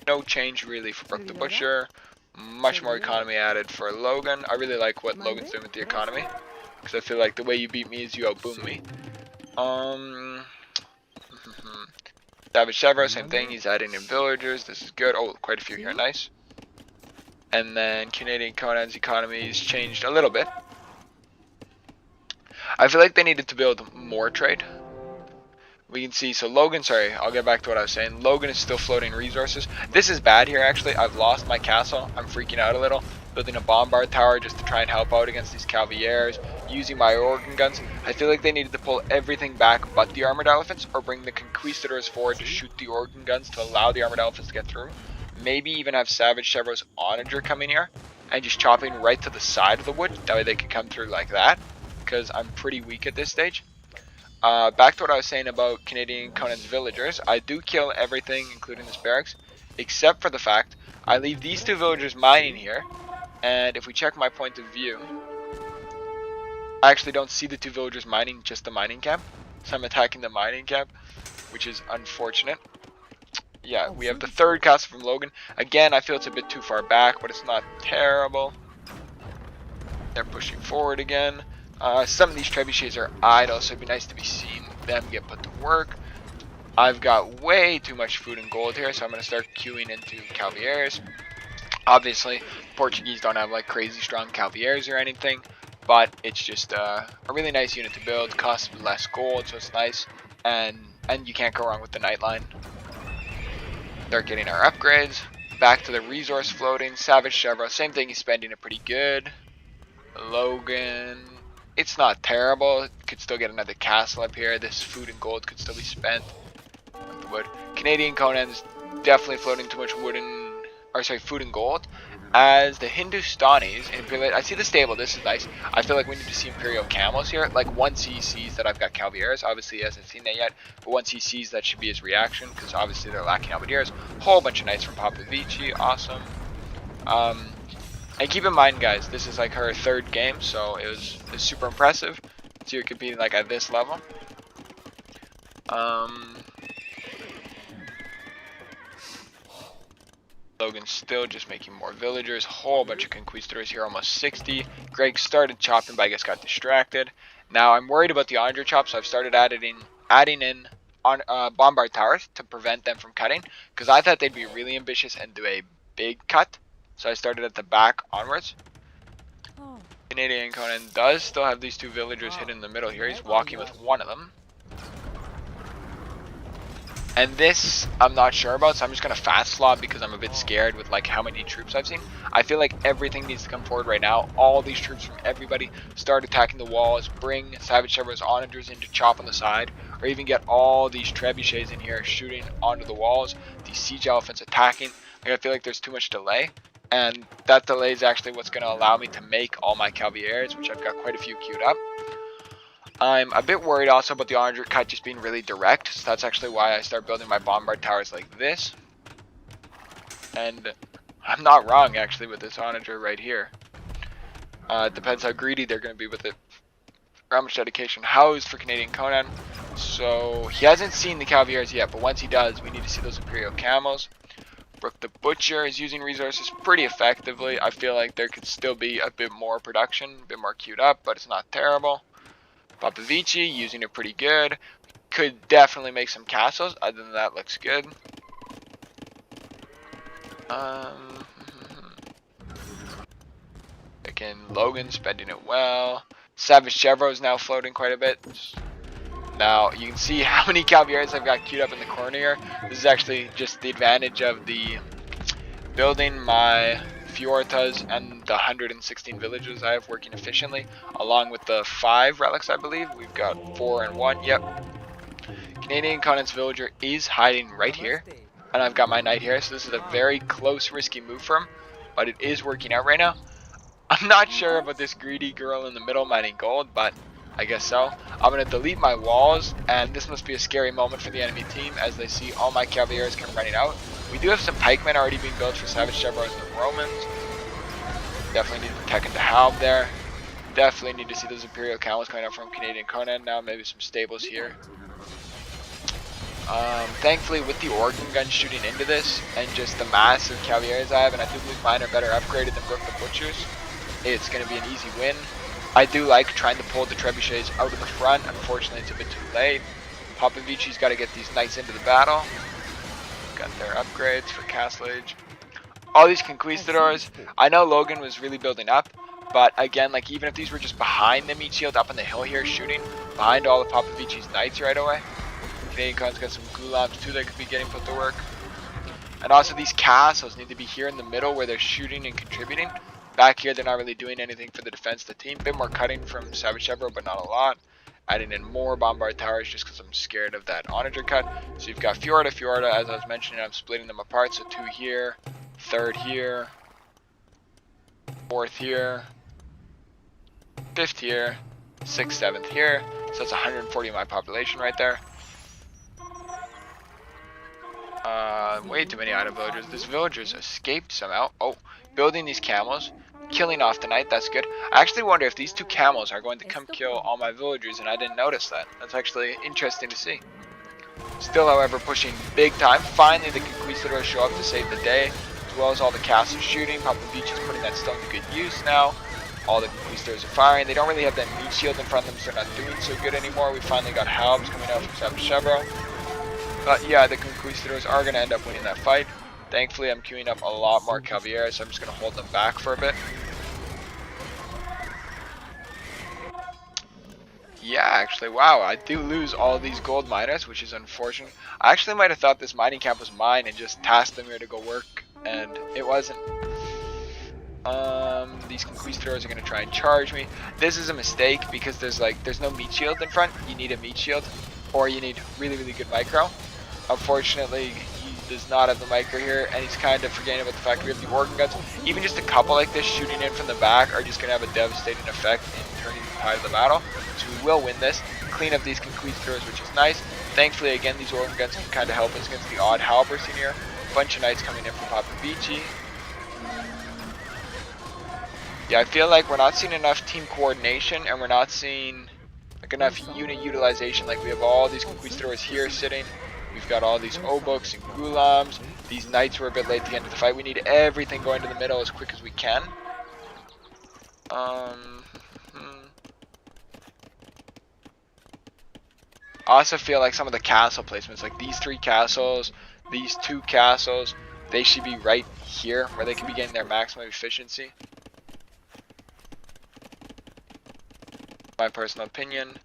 No change really for Brook the Butcher. Much more economy added for Logan. I really like what Logan's doing with the economy, because I feel like the way you beat me is you outboom me. Savage Chevro, same thing. He's adding in villagers. This is good. Oh, quite a few here. Nice. And then Canadian Conan's economy's changed a little bit. I feel like they needed to build more trade. We can see, so Logan, sorry, I'll get back to what I was saying. Logan is still floating resources. This is bad here, actually. I've lost my castle. I'm freaking out a little. Building a bombard tower just to try and help out against these cavaliers. Using my organ guns. I feel like they needed to pull everything back but the armored elephants, or bring the conquistadors forward to shoot the organ guns to allow the armored elephants to get through. Maybe even have Savage Chevro's onager come in here and just chopping right to the side of the wood. That way they can come through like that, because I'm pretty weak at this stage. Back to what I was saying about Canadian Conan's villagers. I do kill everything, including this barracks, except for the fact I leave these 2 villagers mining here. And if we check my point of view, I actually don't see the 2 villagers mining, just the mining camp. So I'm attacking the mining camp, which is unfortunate. Yeah, we have the 3rd castle from Logan. Again, I feel it's a bit too far back, but it's not terrible. They're pushing forward again. Some of these trebuchets are idle, so it'd be nice to be seeing them get put to work. I've got way too much food and gold here, so I'm going to start queuing into Cavaliers. Obviously, Portuguese don't have like crazy strong Cavaliers or anything, but it's just a really nice unit to build. Costs less gold, so it's nice, and you can't go wrong with the Nightline. Start getting our upgrades. Back to the resource floating. Savage Chevro, same thing, he's spending it pretty good. Logan, it's not terrible. Could still get another castle up here. This food and gold could still be spent. The wood. Canadian Conan's definitely floating too much wood and, or sorry, food and gold. As the Hindustanis, I see the stable, this is nice. I feel like we need to see Imperial Camels here. Like once he sees that I've got Cavaliers, obviously he hasn't seen that yet, but once he sees that should be his reaction, because obviously they're lacking Cavaliers. Whole bunch of knights from Papavici, awesome. And keep in mind guys, this is like her third game, so it was super impressive. So you're competing like at this level. Logan's still just making more villagers. Whole bunch of conquistadors here, almost 60. Greg started chopping, but I guess got distracted. Now I'm worried about the onager chop, so I've started adding in on bombard towers to prevent them from cutting, because I thought they'd be really ambitious and do a big cut. So I started at the back onwards. Canadian Conan does still have these two villagers hidden in the middle here. He's walking with one of them. And this, I'm not sure about, so I'm just going to fast slot because I'm a bit scared with like how many troops I've seen. I feel like everything needs to come forward right now. All these troops from everybody start attacking the walls, bring Savage Chevro's onagers in to chop on the side, or even get all these trebuchets in here shooting onto the walls, these siege elephants attacking. Like, I feel like there's too much delay, and that delay is actually what's going to allow me to make all my Cavaliers, which I've got quite a few queued up. I'm a bit worried also about the onager cut just being really direct, so that's actually why I start building my bombard towers like this. And I'm not wrong actually with this onager right here. It depends how greedy they're going to be with it. How much dedication. Housed for Canadian Conan. So he hasn't seen the Cavaliers yet, but once he does, we need to see those Imperial Camels. Brooke the Butcher is using resources pretty effectively. I feel like there could still be a bit more production, a bit more queued up, but it's not terrible. Papavici using it pretty good. Could definitely make some castles. Other than that, looks good. Again, Logan spending it well. Savage Chevro is now floating quite a bit. Now you can see how many Cavaliers I've got queued up in the corner here. This is actually just the advantage of the building my Fiortas and the 116 villages I have working efficiently, along with the 5 relics I believe. We've got 4 and 1, yep. Canadian Conan's villager is hiding right here, and I've got my knight here, so this is a very close risky move for him, but it is working out right now. I'm not sure about this greedy girl in the middle mining gold, but I guess so. I'm going to delete my walls, and this must be a scary moment for the enemy team as they see all my Cavaliers come running out. We do have some pikemen already being built for Savage Chevro's and the Romans. Definitely need to tech into Halb there. Definitely need to see those Imperial Camels coming out from Canadian Conan now. Maybe some stables here. Thankfully, with the organ gun shooting into this and just the massive Cavaliers I have, and I do believe mine are better upgraded than Brooke the Butcher's, it's going to be an easy win. I do like trying to pull the trebuchets out of the front. Unfortunately, it's a bit too late. Papavici's got to get these knights into the battle. Got their upgrades for Castle Age. All these conquistadors, I know Logan was really building up, but again, like even if these were just behind the meat shield up on the hill here shooting, behind all of Papavici's knights right away. Canadian Con's got some gulabs too that could be getting put to work. And also these castles need to be here in the middle where they're shooting and contributing. Back here, they're not really doing anything for the defense of the team. Bit more cutting from Savage Chevro, but not a lot. Adding in more bombard towers just because I'm scared of that onager cut. So you've got Fiorta, as I was mentioning, I'm splitting them apart. So 2 here, 3rd here, 4th here, 5th here, 6th, 7th here. So that's 140 of my population right there. Way too many idle villagers. This villager's escaped somehow. Oh, building these camels. Killing off the knight, that's good. I actually wonder if these 2 camels are going to come kill all my villagers, and I didn't notice that. That's actually interesting to see. Still, however, pushing big time. Finally, the conquistadors show up to save the day, as well as all the castles shooting. Papavici is putting that stone to good use now. All the conquistadors are firing. They don't really have that meat shield in front of them, so they're not doing so good anymore. We finally got halbs coming out from Savage Chevro. Yeah, the conquistadors are going to end up winning that fight. Thankfully, I'm queuing up a lot more Cavaliers, so I'm just going to hold them back for a bit. Yeah, actually, wow, I do lose all these gold miners, which is unfortunate. I actually might have thought this mining camp was mine and just tasked them here to go work, and it wasn't. These conquistadors are going to try and charge me. This is a mistake because there's no meat shield in front. You need a meat shield, or you need really, really good micro. Unfortunately, he does not have the micro here, and he's kind of forgetting about the fact we have the organ guns. Even just a couple like this shooting in from the back are just going to have a devastating effect in turning the tide of the battle. So we will win this, clean up these conquistadors, which is nice. Thankfully, again, these organ guns can kind of help us against the odd halberds in here. Bunch of knights coming in from Papa Vici. Yeah, I feel like we're not seeing enough team coordination, and we're not seeing like enough unit utilization. Like we have all these conquistadors here sitting. We've got all these obuks and gulams. These knights were a bit late at the end of the fight. We need everything going to the middle as quick as we can. I also feel like some of the castle placements, like these 3 castles, these 2 castles, they should be right here where they can be getting their maximum efficiency. My personal opinion.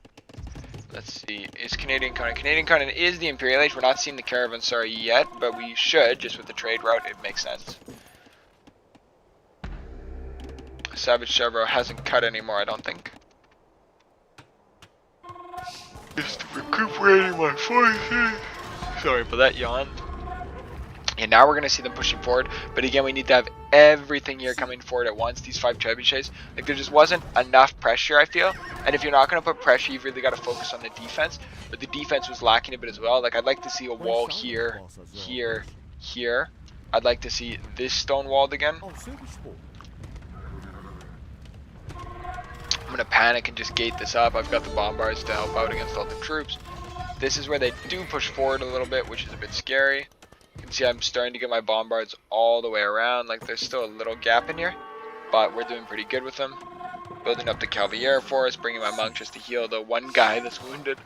Let's see, is Canadian Conan. Canadian Conan is the Imperial Age. We're not seeing the Caravanserai yet, but we should, just with the trade route, it makes sense. Savage Chevro hasn't cut anymore, I don't think. Just recuperating my voice. Sorry for that yawn. And now we're going to see them pushing forward. But again, we need to have everything here coming forward at once. These 5 trebuchets. Like, there just wasn't enough pressure, I feel. And if you're not going to put pressure, you've really got to focus on the defense. But the defense was lacking a bit as well. Like, I'd like to see a wall here, here, here. I'd like to see this stone walled again. I'm going to panic and just gate this up. I've got the bombards to help out against all the troops. This is where they do push forward a little bit, which is a bit scary. You can see I'm starting to get my bombards all the way around. Like, there's still a little gap in here, but we're doing pretty good with them. Building up the Cavalier for us, bringing my monk just to heal the one guy that's wounded.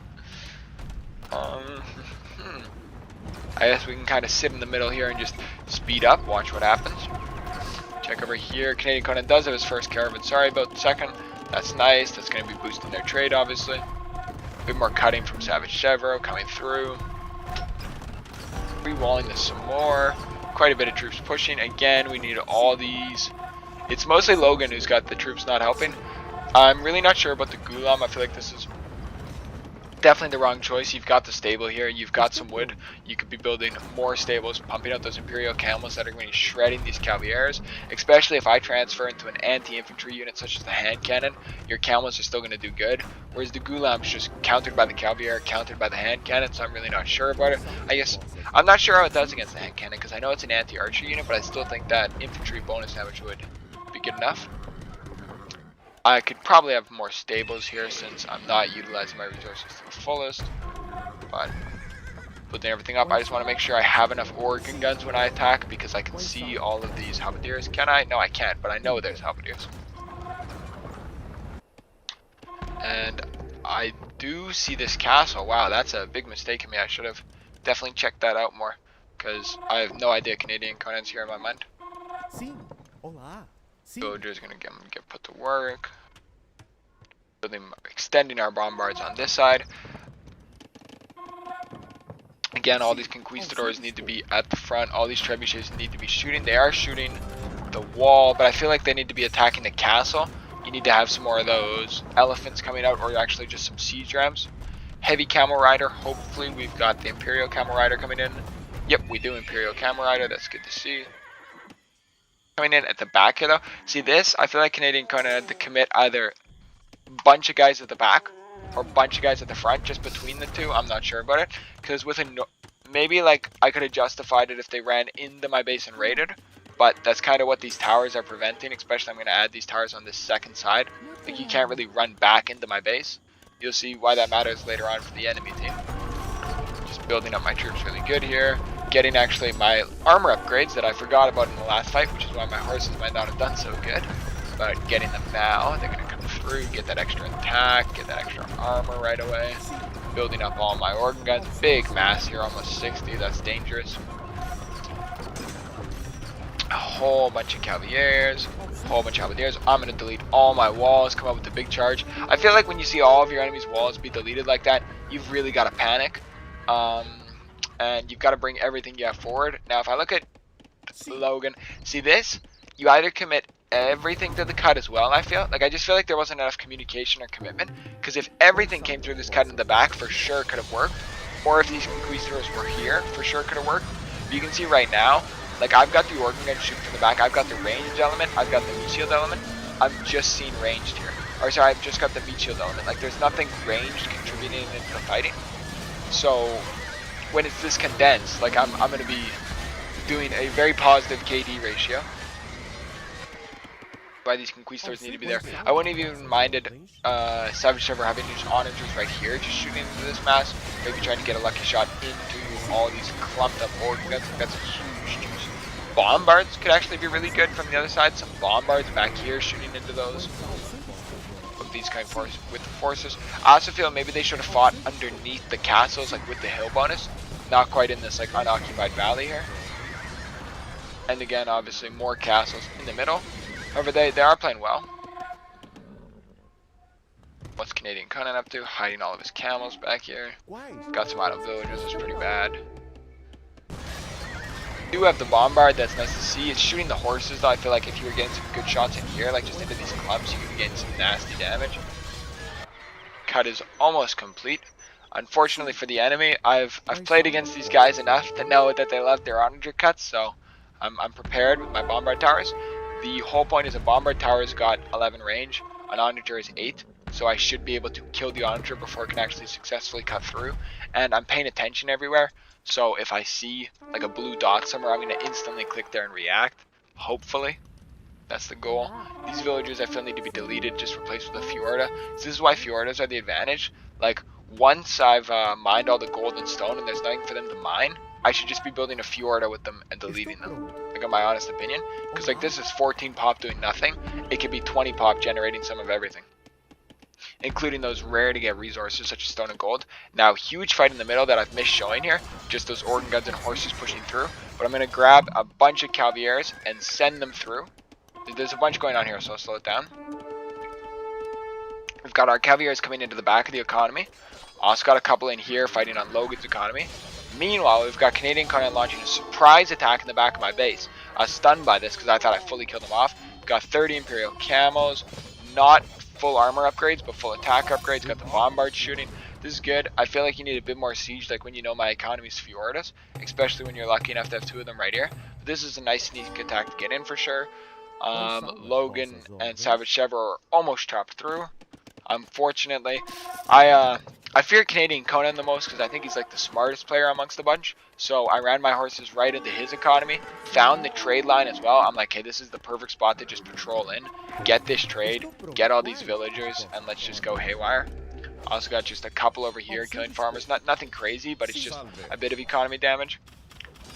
I guess we can kind of sit in the middle here and just speed up, watch what happens. Check over here. Canadian Conan does have his first Caravanserai about the second. That's nice. That's going to be boosting their trade, obviously. A bit more cutting from Savage Chevro coming through. Rewalling this some more. Quite a bit of troops pushing. Again, we need all these. It's mostly Logan who's got the troops not helping. I'm really not sure about the Gulam. I feel like this is definitely the wrong choice. You've got the stable here. You've got some wood. You could be building more stables, pumping out those Imperial camels that are going to be shredding these Cavaliers. Especially if I transfer into an anti-infantry unit such as the hand cannon, your camels are still going to do good. Whereas the Gulam's just countered by the Cavalier, countered by the hand cannon, so I'm really not sure about it. I guess I'm not sure how it does against the hand cannon because I know it's an anti-archer unit, but I still think that infantry bonus damage would be good enough. I could probably have more stables here since I'm not utilizing my resources to the fullest. But building everything up, I just want to make sure I have enough organ guns when I attack because I can see all of these halberdiers. Can I? No, I can't, but I know there's halberdiers. And I do see this castle. Wow, that's a big mistake of me. I should have definitely checked that out more because I have no idea Canadian Conan's here in my mind. Villager's gonna get put to work. Building, extending our bombards on this side. Again, all these conquistadors need to be at the front. All these trebuchets need to be shooting. They are shooting the wall, but I feel like they need to be attacking the castle. You need to have some more of those elephants coming out, or actually just some siege rams. Heavy camel rider. Hopefully, we've got the Imperial camel rider coming in. Yep, we do Imperial camel rider. That's good to see. Coming in at the back here though. See this? I feel like Canadian Conan had to commit either a bunch of guys at the back or a bunch of guys at the front, just between the two. I'm not sure about it. Because with maybe like I could have justified it if they ran into my base and raided. But that's kind of what these towers are preventing. Especially I'm going to add these towers on this second side. Like you can't really run back into my base. You'll see why that matters later on for the enemy team. Just building up my troops really good here. Getting actually my armor upgrades that I forgot about in the last fight, which is why my horses might not have done so good. But getting them now, they're going to come through, get that extra attack, get that extra armor right away. Building up all my organ guns. Big mass here, almost 60. That's dangerous. A whole bunch of cavaliers. I'm going to delete all my walls, come up with a big charge. I feel like when you see all of your enemies' walls be deleted like that, you've really got to panic. And you've got to bring everything you have forward. Now, if I look at Logan, see this? You either commit everything to the cut as well, I just feel like there wasn't enough communication or commitment, because if everything came through this cut in the back, for sure could have worked, or if these conquistadors were here, for sure could have worked. But you can see right now, like, I've got the organ gun shooting from the back, I've got the ranged element, I've got the meat shield element, I'm just seeing ranged here, or sorry, I've just got the meat shield element. Like, there's nothing ranged contributing into the fighting. So when it's this condensed, like, I'm going to be doing a very positive KD ratio. Why these conquistadors need to be there. I wouldn't have even minded Savage Shepherd having just onagers right here, just shooting into this mass. Maybe trying to get a lucky shot into all these clumped up organ guns. That's a huge juice. Bombards could actually be really good from the other side. Some bombards back here shooting into those. With these kind of with the forces. I also feel maybe they should have fought underneath the castles, like with the hill bonus. Not quite in this like unoccupied valley here. And again, obviously more castles in the middle. However, they are playing well. What's Canadian Conan up to? Hiding all of his camels back here. Got some idle villagers, that's pretty bad. Do have the bombard, that's nice to see. It's shooting the horses though. I feel like if you were getting some good shots in here, like just into these clumps, you could be getting some nasty damage. Cut is almost complete. Unfortunately for the enemy, I've played against these guys enough to know that they love their onager cuts, so I'm prepared with my bombard towers. The whole point is a bombard tower's got 11 range, an onager is 8, so I should be able to kill the onager before it can actually successfully cut through. And I'm paying attention everywhere, so if I see like a blue dot somewhere, I'm going to instantly click there and react, hopefully. That's the goal. These villagers I feel need to be deleted, just replaced with a Fiorda. So this is why Fiordas are the advantage. Like, once I've mined all the gold and stone and there's nothing for them to mine, I should just be building a Fiorda with them and deleting them. Like, in my honest opinion. Because like this is 14 pop doing nothing. It could be 20 pop generating some of everything. Including those rare to get resources such as stone and gold. Now, huge fight in the middle that I've missed showing here. Just those organ guns and horses pushing through. But I'm going to grab a bunch of cavaliers and send them through. There's a bunch going on here, so I'll slow it down. We've got our cavaliers coming into the back of the economy. Also got a couple in here fighting on Logan's economy. Meanwhile, we've got Canadian Conan launching a surprise attack in the back of my base. I was stunned by this because I thought I fully killed him off. Got 30 Imperial camos. Not full armor upgrades, but full attack upgrades. Got the bombard shooting. This is good. I feel like you need a bit more siege, like when you know my economy's Fiordas. Especially when you're lucky enough to have 2 of them right here. But this is a nice sneak attack to get in for sure. Logan and Savage Shepherd are almost chopped through. Unfortunately, I fear Canadian Conan the most because I think he's like the smartest player amongst the bunch. So I ran my horses right into his economy, found the trade line as well. I'm like, hey, this is the perfect spot to just patrol in, get this trade, get all these villagers, and let's just go haywire. Also got just a couple over here killing farmers. Nothing crazy, but it's just a bit of economy damage.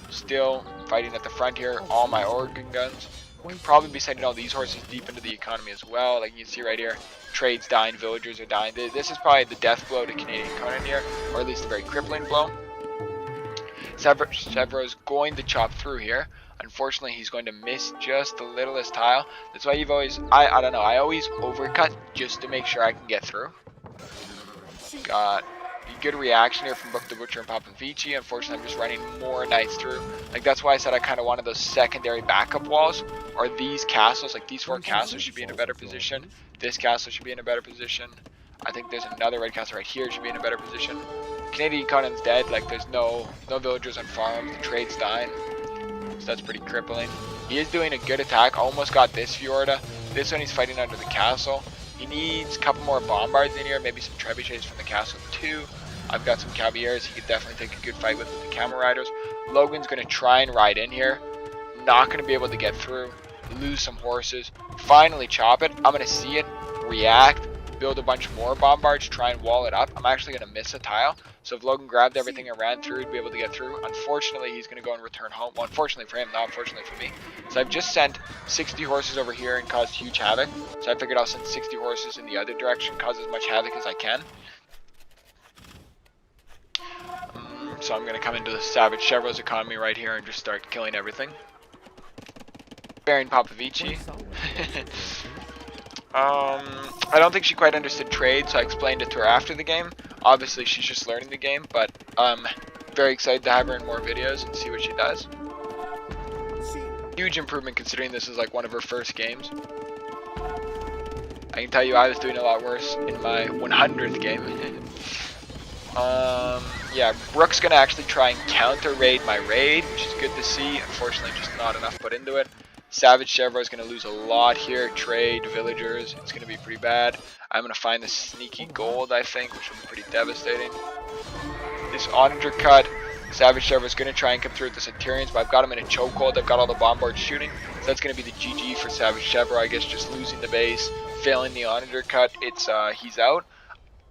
Still fighting at the front here, all my organ guns. Could probably be sending all these horses deep into the economy as well. Like you can see right here, trades dying, villagers are dying. This is probably the death blow to Canadian Conan here, or at least a very crippling blow. Severo's going to chop through here. Unfortunately, he's going to miss just the littlest tile. That's why you've always, I don't know, I always overcut just to make sure I can get through. Got a good reaction here from Book the Butcher and Papa Vici. Unfortunately, I'm just running more knights through. Like, that's why I said I kind of wanted those secondary backup walls. Or these castles, like these 4 castles should be in a better position. This castle should be in a better position. I think there's another red castle right here should be in a better position. Canadian Conan's dead, like there's no villagers on farms, the trade's dying. So that's pretty crippling. He is doing a good attack, almost got this Fiorda. This one he's fighting under the castle. He needs a couple more bombards in here, maybe some trebuchets from the castle too. I've got some cavaliers he could definitely take a good fight with the camel riders. Logan's going to try and ride in here. Not going to be able to get through. Lose some horses. Finally chop it. I'm going to see it, react, build a bunch more bombards, try and wall it up, I'm actually going to miss a tile. So if Logan grabbed everything and ran through, he'd be able to get through. Unfortunately, he's going to go and return home. Well, unfortunately for him, not unfortunately for me. So I've just sent 60 horses over here and caused huge havoc. So I figured I'll send 60 horses in the other direction, cause as much havoc as I can. So I'm going to come into the Savage Chevro's economy right here and just start killing everything. Baron Popovici. I don't think she quite understood trade, so I explained it to her after the game. Obviously, she's just learning the game, but very excited to have her in more videos and see what she does. Huge improvement considering this is like one of her first games. I can tell you I was doing a lot worse in my 100th game. Yeah, Brooke's gonna actually try and counter raid my raid, which is good to see. Unfortunately, just not enough put into it. Savage Chevro is gonna lose a lot here. Trade, villagers, it's gonna be pretty bad. I'm gonna find this sneaky gold, I think, which will be pretty devastating. This onager cut, Savage Chevro is gonna try and come through with the Centurions, but I've got him in a chokehold. I've got all the bombards shooting, so that's gonna be the GG for Savage Chevro. I guess just losing the base, failing the onager cut. It's he's out.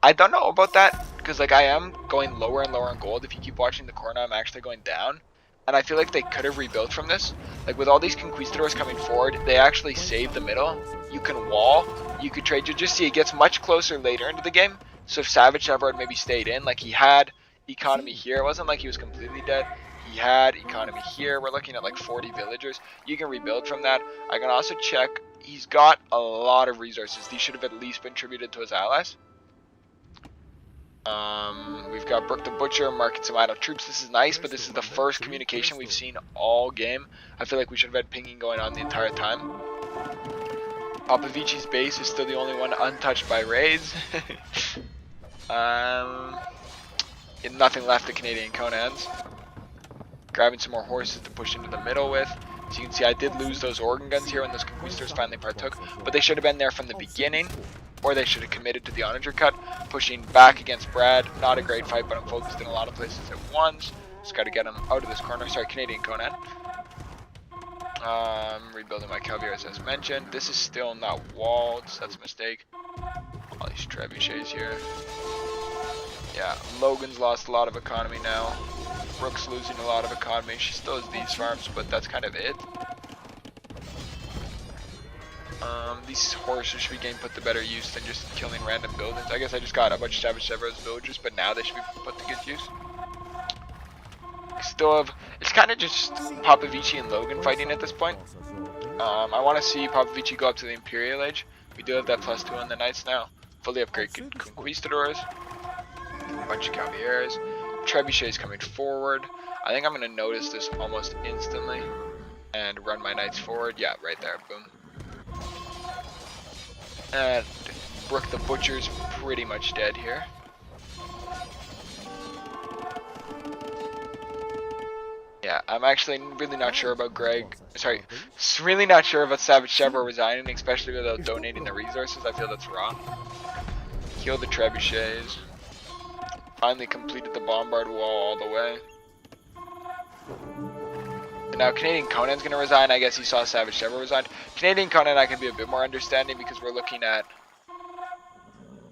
I don't know about that, because like I am going lower and lower on gold. If you keep watching the corner, I'm actually going down. And I feel like they could have rebuilt from this. Like with all these conquistadors coming forward, they actually saved the middle. You can wall, you could trade. You just see it gets much closer later into the game. So if Savage Chevro had maybe stayed in, like he had economy here. It wasn't like he was completely dead. He had economy here. We're looking at like 40 villagers. You can rebuild from that. I can also check. He's got a lot of resources. These should have at least been tributed to his allies. We've got Brooke the Butcher marking some idle troops. This is nice, but this is the first communication we've seen all game. I feel like we should have had pinging going on the entire time. Popovici's base is still the only one untouched by raids. Nothing left to Canadian Conans. Grabbing some more horses to push into the middle with. So you can see I did lose those organ guns here when those conquistadors finally partook, but they should have been there from the beginning. Or they should have committed to the onager cut, pushing back against Brad. Not a great fight, but I'm focused in a lot of places at once. Just got to get him out of this corner. Sorry, Canadian Conan. Rebuilding my Cavaliers as mentioned. This is still not walled, so that's a mistake. All these trebuchets here. Yeah, Logan's lost a lot of economy now. Brooke's losing a lot of economy. She still has these farms, but that's kind of it. These horses should be getting put to better use than just killing random buildings. I guess I just got a bunch of Savage Chevro's villagers, but now they should be put to good use. Still have, it's kind of just Popovici and Logan fighting at this point. I want to see Popovici go up to the Imperial Age. We do have that +2 on the Knights now. Fully upgraded Conquistadors. A bunch of Cavaliers. Trebuchets coming forward. I think I'm going to notice this almost instantly. And run my Knights forward. Yeah, right there. Boom. And Brooke the Butcher's pretty much dead here. Yeah, I'm actually really not sure about really not sure about Savage Chevro resigning, especially without donating the resources. I feel that's wrong. Kill the trebuchets. Finally completed the bombard wall all the way. Now Canadian Conan's gonna resign. I guess he saw Savage Chevro resign. Canadian Conan I can be a bit more understanding because we're looking at.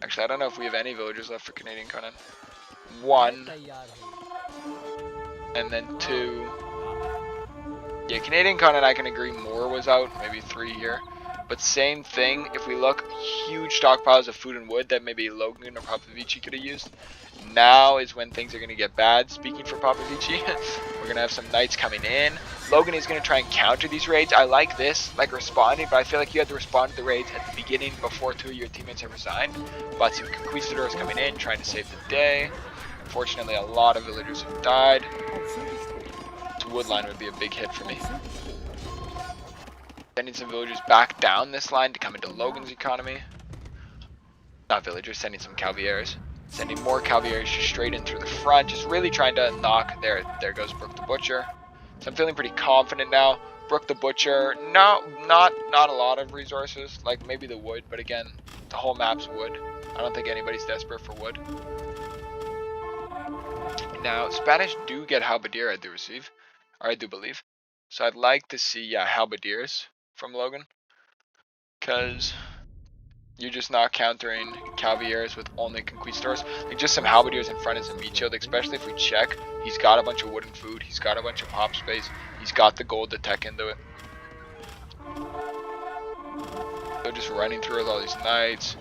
Actually, I don't know if we have any villagers left for Canadian Conan. 1, and then 2. Yeah, Canadian Conan I can agree more was out. Maybe 3 here. But same thing. If we look, huge stockpiles of food and wood that maybe Logan or Popovici could have used. Now is when things are going to get bad. Speaking for Popovici, we're going to have some knights coming in. Logan is going to try and counter these raids. I like this, like responding, but I feel like you had to respond to the raids at the beginning before 2 of your teammates have resigned. But some conquistadors coming in, trying to save the day. Unfortunately, a lot of villagers have died. This wood line would be a big hit for me. Sending some villagers back down this line to come into Logan's economy. Not villagers, sending some Cavaliers. Sending more Cavaliers straight in through the front. Just really trying to knock. There goes Brooke the Butcher. So I'm feeling pretty confident now. Brooke the Butcher, no, not a lot of resources. Like maybe the wood, but again, the whole map's wood. I don't think anybody's desperate for wood. Now, Spanish do get halberdier, I do believe. So I'd like to see, yeah, halberdiers from Logan. Because You're just not countering Cavaliers with only Conquistadors. Like just some Halberdiers in front is a meat shield, especially if we check. He's got a bunch of wooden food. He's got a bunch of pop space. He's got the gold to tech into it. So just running through with all these knights.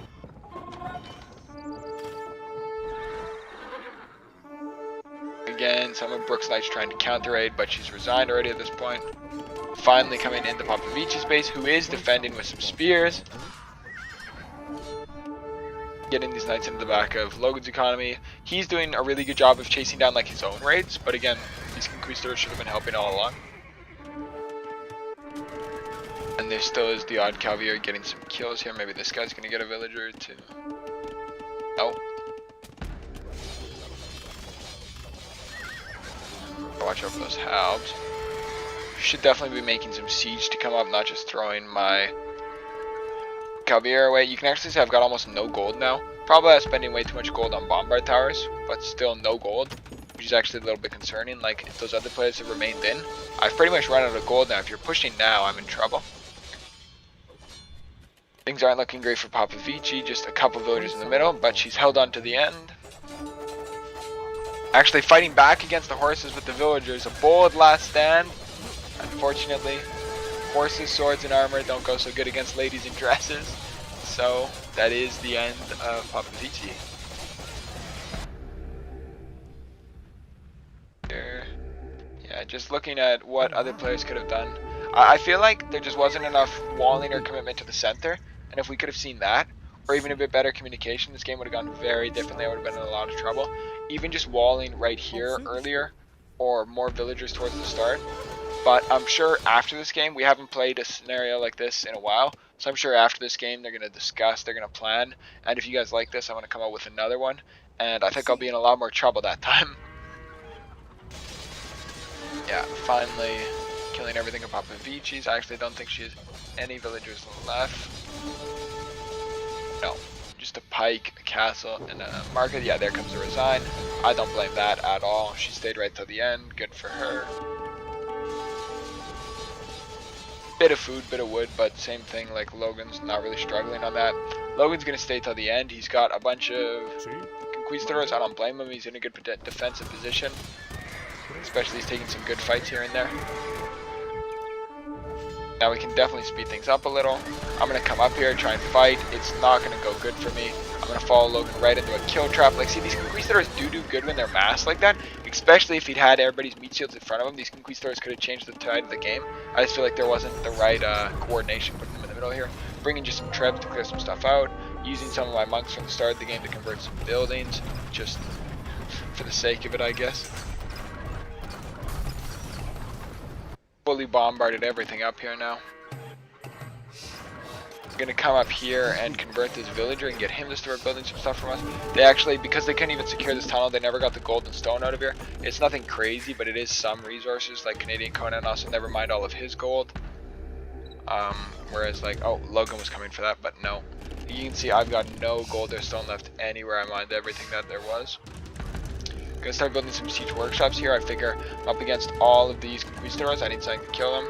Again, some of Brooke's knights trying to counter raid, but she's resigned already at this point. Finally coming into Popovici's base, who is defending with some spears. Getting these knights into the back of Logan's economy. He's doing a really good job of chasing down like his own raids, but again, these Conquistadors should have been helping all along. And there still is the odd Cavalier getting some kills here. Maybe this guy's gonna get a villager too. Oh. Watch out for those halbs. Should definitely be making some siege to come up, not just throwing my Cavalier away. You can actually see I've got almost no gold now. Probably spending way too much gold on bombard towers, but still no gold, which is actually a little bit concerning. Like if those other players have remained in, I've pretty much run out of gold now. If you're pushing now, I'm in trouble. Things aren't looking great for Popovici, just a couple villagers in the middle, but she's held on to the end. Actually fighting back against the horses with the villagers, a bold last stand. Unfortunately, horses, swords, and armor don't go so good against ladies in dresses, so that is the end of Popovici. Yeah, just looking at what other players could have done. I feel like there just wasn't enough walling or commitment to the center, and if we could have seen that, or even a bit better communication, this game would have gone very differently. I would have been in a lot of trouble. Even just walling right here earlier, or more villagers towards the start. But I'm sure after this game, we haven't played a scenario like this in a while, so I'm sure after this game they're going to discuss, they're going to plan, and if you guys like this, I'm going to come out with another one, and I think I'll be in a lot more trouble that time. Yeah, finally killing everything in Popovici's. I actually don't think she has any villagers left. No, just a pike, a castle, and a market. Yeah, there comes the resign. I don't blame that at all. She stayed right till the end. Good for her. Bit of food, bit of wood, but same thing, like Logan's not really struggling on that. Logan's going to stay till the end. He's got a bunch of Conquistadors. I don't blame him. He's in a good defensive position. Especially he's taking some good fights here and there. Now we can definitely speed things up a little. I'm going to come up here and try and fight. It's not going to go good for me. I'm going to follow Logan right into a kill trap. Like, see, these Conquistadors do good when they're massed like that. Especially if he'd had everybody's meat shields in front of him. These Conquistadors could have changed the tide of the game. I just feel like there wasn't the right coordination putting them in the middle here. Bringing just some trebs to clear some stuff out. Using some of my monks from the start of the game to convert some buildings. Just for the sake of it, I guess. Fully bombarded everything up here now. I'm gonna come up here and convert this villager and get him to start building some stuff from us. They actually, because they couldn't even secure this tunnel, they never got the gold and stone out of here. It's nothing crazy, but it is some resources, like Canadian Conan also, never mind all of his gold. Whereas like, oh, Logan was coming for that, but no. You can see I've got no gold or stone left anywhere. I mined everything that there was. Gonna start building some siege workshops here. I figure up against all of these Conquistadors, I need something to kill them.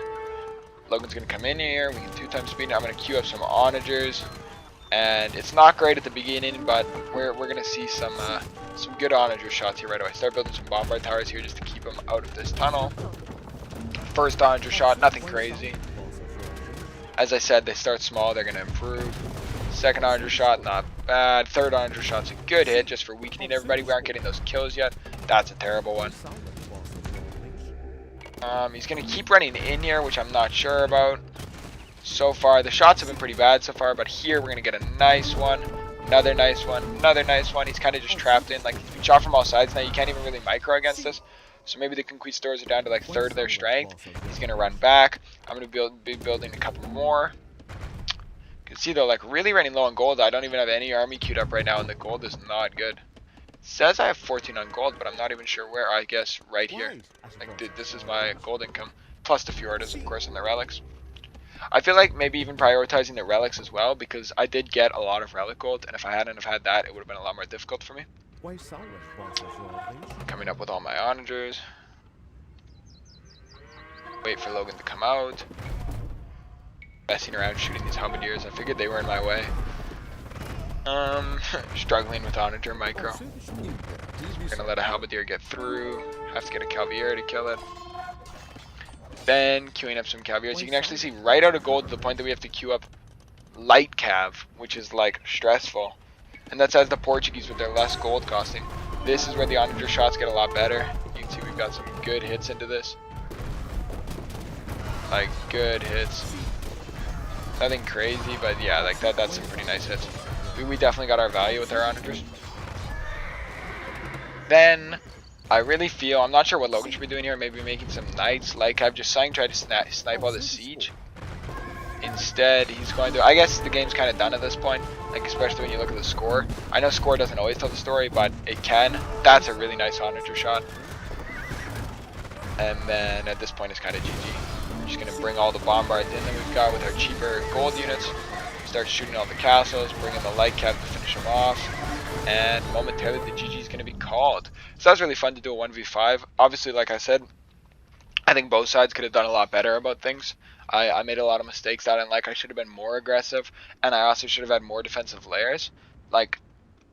Logan's gonna come in here. We can 2x speed. I'm gonna queue up some onagers, and it's not great at the beginning, but we're gonna see some good onager shots here right away. Start building some bombard towers here just to keep them out of this tunnel. First onager shot, nothing crazy. As I said, they start small. They're gonna improve. Second onager shot, not bad. Third onager shot's a good hit just for weakening everybody. We aren't getting those kills yet. That's a terrible one. He's going to keep running in here, which I'm not sure about. So far, the shots have been pretty bad so far, but here we're going to get a nice one. Another nice one. Another nice one. He's kind of just trapped in. Like, he's been shot from all sides now. You can't even really micro against this. So maybe the Conquistadors are down to like third of their strength. He's going to run back. I'm going to be building a couple more. You can see though, like really running low on gold. I don't even have any army queued up right now, and the gold is not good. It says I have 14 on gold, but I'm not even sure where. I guess right here. Like, dude, this is my gold income. Plus the Fjordas, of course, and the relics. I feel like maybe even prioritizing the relics as well, because I did get a lot of relic gold, and if I hadn't have had that, it would have been a lot more difficult for me. Coming up with all my onagers. Wait for Logan to come out. Messing around shooting these halberdiers. I figured they were in my way. Struggling with onager micro. We're gonna let a halberdier get through. Have to get a cavalier to kill it. Then queuing up some cavaliers. You can actually see right out of gold to the point that we have to queue up light cav, which is like stressful. And that's as the Portuguese with their less gold costing. This is where the onager shots get a lot better. You can see we've got some good hits into this. Like good hits. Nothing crazy, but yeah, like that's some pretty nice hits. We definitely got our value with our onagers. Then I really feel, I'm not sure what Logan should be doing here, maybe making some knights. Like I've just trying to snipe all the siege. Instead, he's going to, I guess the game's kind of done at this point, like especially when you look at the score. I know score doesn't always tell the story, but it can. That's a really nice onager shot. And then at this point it's kind of GG. We're just going to bring all the bombards in that we've got with our cheaper gold units. Start shooting all the castles, bring in the light cav to finish them off. And momentarily the GG is going to be called. So that was really fun to do a 1v5. Obviously, like I said, I think both sides could have done a lot better about things. I made a lot of mistakes that I didn't like. I should have been more aggressive, and I also should have had more defensive layers. Like,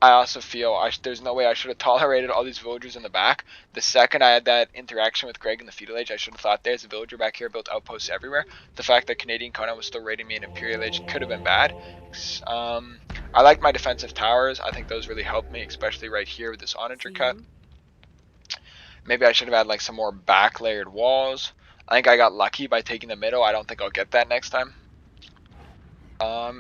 I also feel there's no way I should have tolerated all these villagers in the back. The second I had that interaction with Greg in the feudal age, I should have thought there's a villager back here, built outposts everywhere. The fact that Canadian Conan was still raiding me in imperial age could have been bad. I like my defensive towers. I think those really helped me, especially right here with this onager cut. Maybe I should have had like some more back layered walls. I think I got lucky by taking the middle. I don't think I'll get that next time.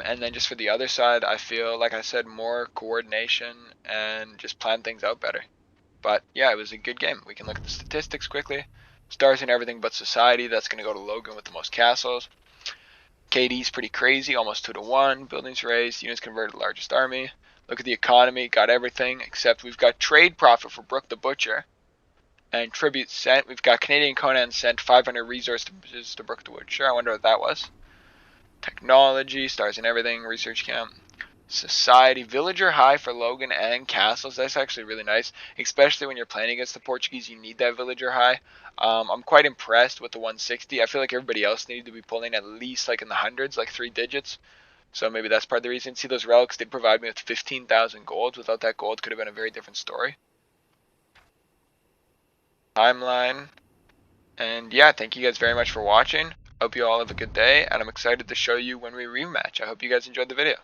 And then just for the other side, I feel like I said, more coordination and just plan things out better. But yeah, it was a good game. We can look at the statistics quickly. Stars in everything but society. That's going to go to Logan with the most castles. KD's pretty crazy, almost 2-1. Buildings raised, units converted, largest army. Look at the economy, got everything except we've got trade profit for Brooke the Butcher. And tribute sent, we've got Canadian Conan sent 500 resources to Brooke the Butcher. I wonder what that was. Technology, stars and everything, research camp. Society, villager high for Logan and castles. That's actually really nice, especially when you're playing against the Portuguese. You need that villager high. I'm quite impressed with the 160. I feel like everybody else needed to be pulling at least like in the hundreds, like 3 digits. So maybe that's part of the reason. See, those relics did provide me with 15,000 gold. Without that gold, could have been a very different story. Timeline. And yeah, thank you guys very much for watching. Hope you all have a good day, and I'm excited to show you when we rematch. I hope you guys enjoyed the video.